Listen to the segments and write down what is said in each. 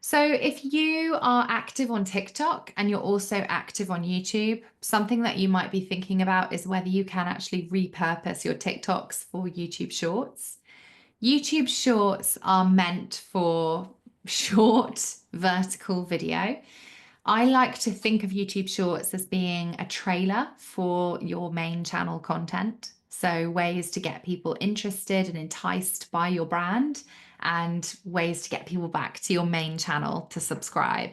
So if you are active on TikTok and you're also active on YouTube, something that you might be thinking about is whether you can actually repurpose your TikToks for YouTube Shorts. YouTube Shorts are meant for short vertical video. I like to think of YouTube Shorts as being a trailer for your main channel content. So, ways to get people interested and enticed by your brand, and ways to get people back to your main channel to subscribe.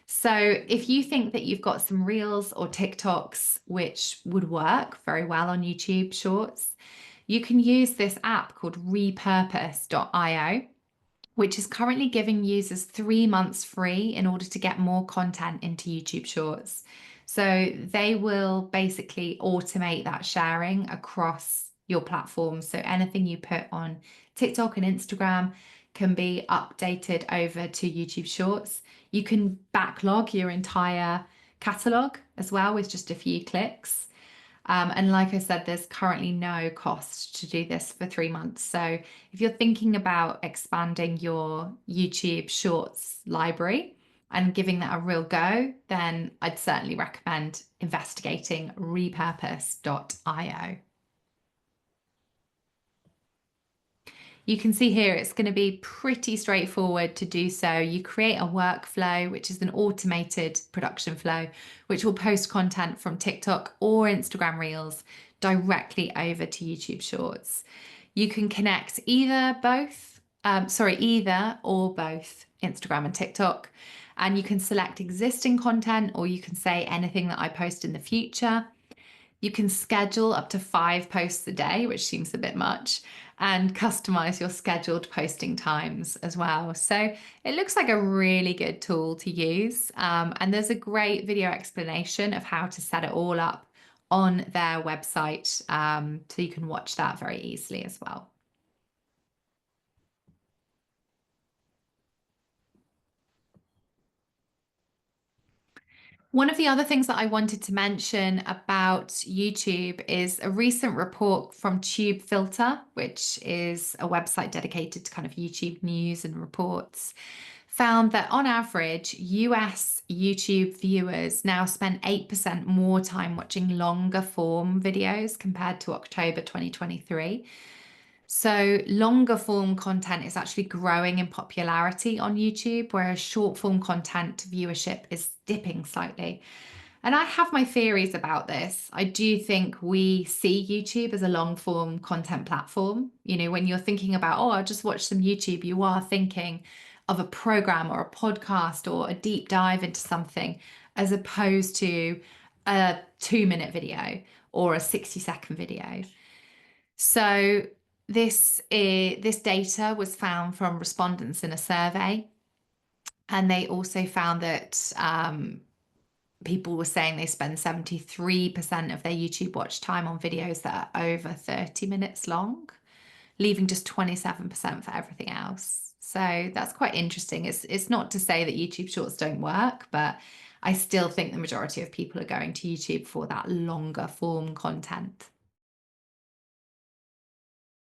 So, if you think that you've got some reels or TikToks which would work very well on YouTube Shorts, you can use this app called repurpose.io, which is currently giving users 3 months free in order to get more content into YouTube Shorts. So they will basically automate that sharing across your platforms. So anything you put on TikTok and Instagram can be updated over to YouTube Shorts. You can backlog your entire catalog as well with just a few clicks. And like I said, there's currently no cost to do this for 3 months. So if you're thinking about expanding your YouTube Shorts library and giving that a real go, then I'd certainly recommend investigating repurpose.io. You can see here it's going to be pretty straightforward to do so. You create a workflow, which is an automated production flow, which will post content from TikTok or Instagram Reels directly over to YouTube Shorts. You can connect either or both Instagram and TikTok, and you can select existing content, or you can say anything that I post in the future. You can schedule up to 5 posts a day, which seems a bit much, and customize your scheduled posting times as well. So it looks like a really good tool to use. And there's a great video explanation of how to set it all up on their website. So you can watch that very easily as well. One of the other things that I wanted to mention about YouTube is a recent report from Tube Filter, which is a website dedicated to kind of YouTube news and reports, found that on average, US YouTube viewers now spend 8% more time watching longer form videos compared to October 2023. So longer form content is actually growing in popularity on YouTube, whereas short form content viewership is dipping slightly. And I have my theories about this. I do think we see YouTube as a long form content platform. You know, when you're thinking about, oh, I'll just watch some YouTube, you are thinking of a program or a podcast or a deep dive into something, as opposed to a 2 minute video or a 60-second video. So this data was found from respondents in a survey, and they also found that people were saying they spend 73% of their YouTube watch time on videos that are over 30 minutes long, leaving just 27% for everything else. So that's quite interesting. It's not to say that YouTube Shorts don't work, but I still think the majority of people are going to YouTube for that longer form content.